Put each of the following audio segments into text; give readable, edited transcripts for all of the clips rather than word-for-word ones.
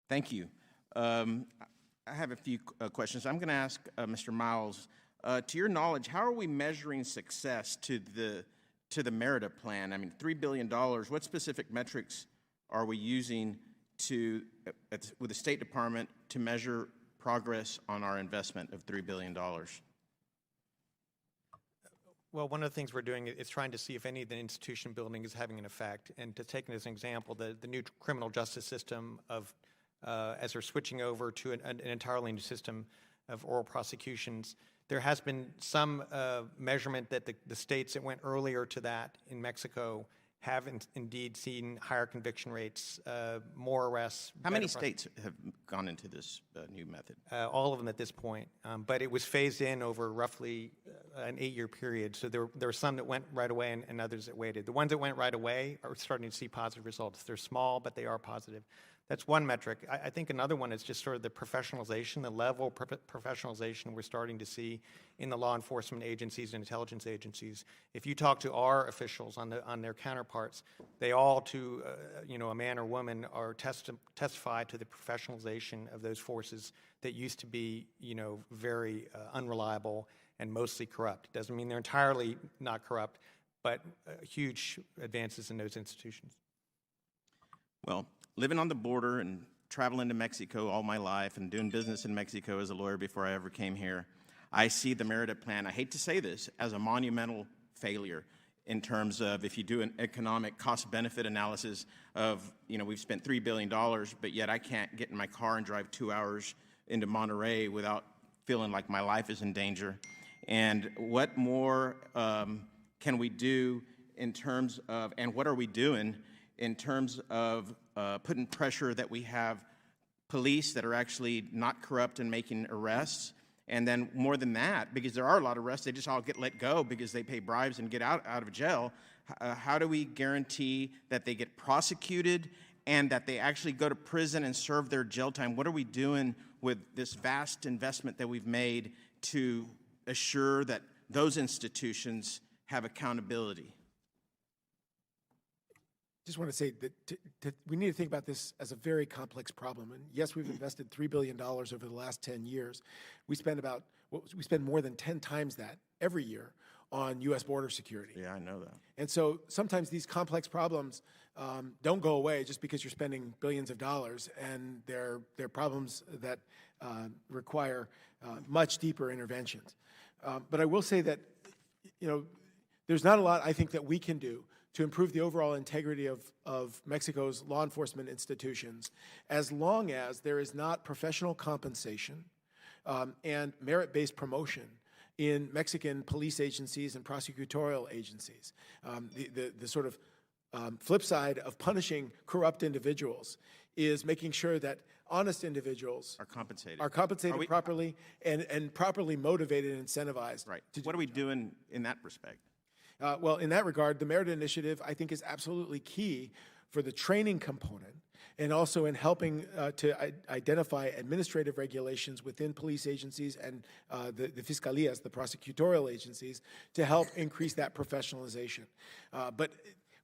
Thank you. I have a few questions. I'm going to ask Mr. Miles, to your knowledge, how are we measuring success to the Merida plan? I mean, $3 billion, what specific metrics are we using with the State Department to measure progress on our investment of $3 billion? Well, one of the things we're doing is trying to see if any of the institution building is having an effect. And to take as an example, the new criminal justice system as we're switching over to an entirely new system of oral prosecutions, there has been some measurement that the states that went earlier to that in Mexico have indeed seen higher conviction rates, more arrests. How many states have gone into this new method? All of them at this point, but it was phased in over roughly an 8-year period. So there were some that went right away and others that waited. The ones that went right away are starting to see positive results. They're small, but they are positive. That's one metric. I think another one is just sort of the professionalization, the level of professionalization we're starting to see in the law enforcement agencies and intelligence agencies. If you talk to our officials on their counterparts, they all, to a man or woman, are testify to the professionalization of those forces that used to be very unreliable and mostly corrupt. Doesn't mean they're entirely not corrupt, but huge advances in those institutions. Well, living on the border and traveling to Mexico all my life and doing business in Mexico as a lawyer before I ever came here, I see the Merida plan, I hate to say this, as a monumental failure in terms of if you do an economic cost-benefit analysis of, we've spent $3 billion, but yet I can't get in my car and drive 2 hours into Monterey without feeling like my life is in danger. And what more can we do in terms of, and what are we doing in terms of putting pressure that we have police that are actually not corrupt and making arrests? And then more than that, because there are a lot of arrests, they just all get let go because they pay bribes and get out of jail. How do we guarantee that they get prosecuted and that they actually go to prison and serve their jail time? What are we doing with this vast investment that we've made to assure that those institutions have accountability? Just want to say that we need to think about this as a very complex problem. And yes, we've invested $3 billion over the last 10 years. We spend more than 10 times that every year on U.S. border security. Yeah, I know that. And so sometimes these complex problems don't go away just because you're spending billions of dollars, and they're problems that require much deeper interventions. But I will say that, there's not a lot I think that we can do to improve the overall integrity of Mexico's law enforcement institutions, as long as there is not professional compensation and merit-based promotion in Mexican police agencies and prosecutorial agencies. The sort of flip side of punishing corrupt individuals is making sure that honest individuals are compensated properly and properly motivated and incentivized. Right. What are we doing in that respect? Well, in that regard, the Merida Initiative, I think, is absolutely key for the training component and also in helping to identify administrative regulations within police agencies and the fiscalias, the prosecutorial agencies, to help increase that professionalization. But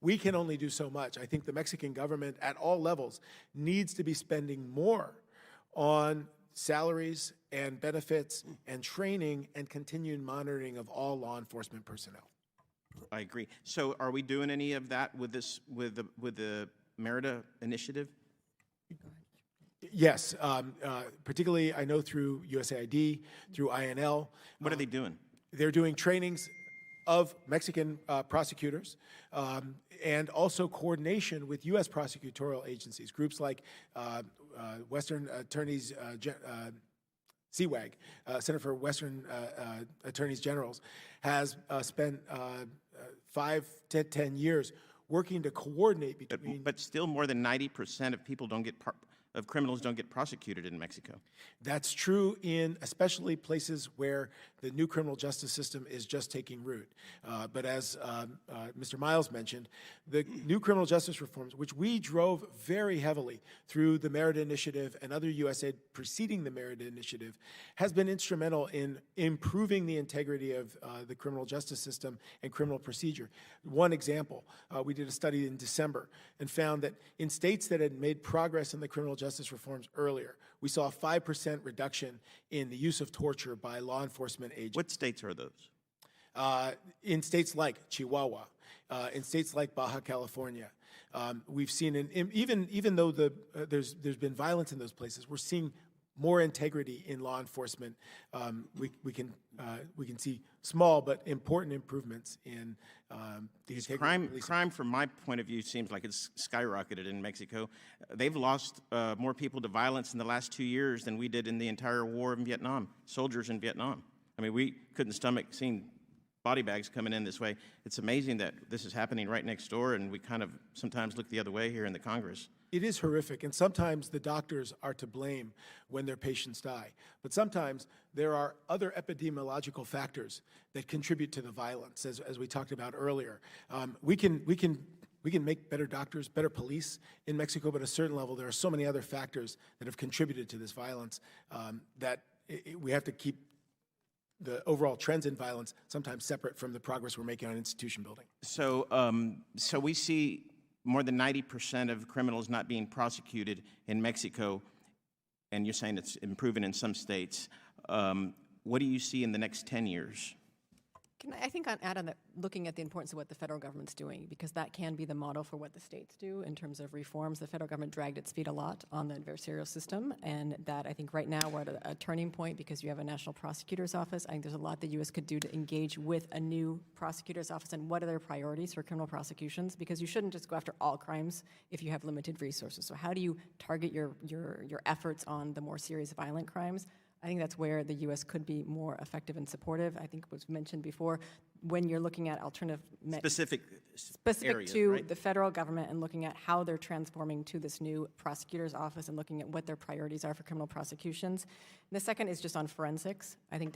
we can only do so much. I think the Mexican government at all levels needs to be spending more on salaries and benefits and training and continued monitoring of all law enforcement personnel. I agree. So are we doing any of that with the Merida Initiative? Yes, particularly I know through USAID, through INL. What are they doing? They're doing trainings of Mexican prosecutors and also coordination with U.S. prosecutorial agencies, groups like Western Attorneys CWAG, Center for Western Attorneys Generals, has spent 5 to 10 years working to coordinate between. But still, more than 90% of people of criminals don't get prosecuted in Mexico. That's true in especially places where the new criminal justice system is just taking root. But as Mr. Miles mentioned, the new criminal justice reforms, which we drove very heavily through the Merida Initiative and other USAID preceding the Merida Initiative, has been instrumental in improving the integrity of the criminal justice system and criminal procedure. One example, we did a study in December and found that in states that had made progress in the criminal justice justice reforms earlier. We saw a 5% reduction in the use of torture by law enforcement agents. What states are those? In states like Chihuahua, in states like Baja California. We've seen, even though there's been violence in those places, we're seeing more integrity in law enforcement. We can see small but important improvements in the integrity of policing. Crime, from my point of view, seems like it's skyrocketed in Mexico. They've lost more people to violence in the last 2 years than we did in the entire war in Vietnam, soldiers in Vietnam. I mean, we couldn't stomach seeing body bags coming in this way. It's amazing that this is happening right next door, and we kind of sometimes look the other way here in the Congress. It is horrific, and sometimes the doctors are to blame when their patients die. But sometimes there are other epidemiological factors that contribute to the violence, as we talked about earlier. We can make better doctors, better police in Mexico, but at a certain level, there are so many other factors that have contributed to this violence that we have to keep the overall trends in violence sometimes separate from the progress we're making on institution building. So, so we see more than 90% of criminals not being prosecuted in Mexico, and you're saying it's improving in some states. What do you see in the next 10 years? I think I'd add on that, looking at the importance of what the federal government's doing, because that can be the model for what the states do in terms of reforms. The federal government dragged its feet a lot on the adversarial system, and that I think right now we're at a turning point because you have a national prosecutor's office. I think there's a lot the U.S. could do to engage with a new prosecutor's office and what are their priorities for criminal prosecutions, because you shouldn't just go after all crimes if you have limited resources. So how do you target your efforts on the more serious violent crimes? I think that's where the U.S. could be more effective and supportive. I think it was mentioned before, when you're looking at alternative Specific areas, to right? the federal government and looking at how they're transforming to this new prosecutor's office and looking at what their priorities are for criminal prosecutions. And the second is just on forensics. I think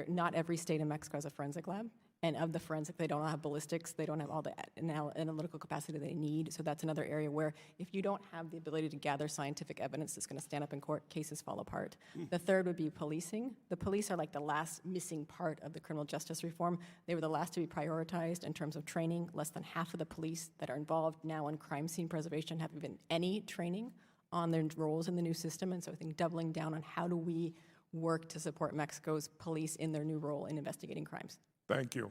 not every state in Mexico has a forensic lab. And of the forensic, they don't have ballistics, they don't have all the analytical capacity they need. So that's another area where if you don't have the ability to gather scientific evidence that's going to stand up in court, cases fall apart. The third would be policing. The police are like the last missing part of the criminal justice reform. They were the last to be prioritized in terms of training. Less than half of the police that are involved now in crime scene preservation have even any training on their roles in the new system. And so I think doubling down on how do we work to support Mexico's police in their new role in investigating crimes. Thank you.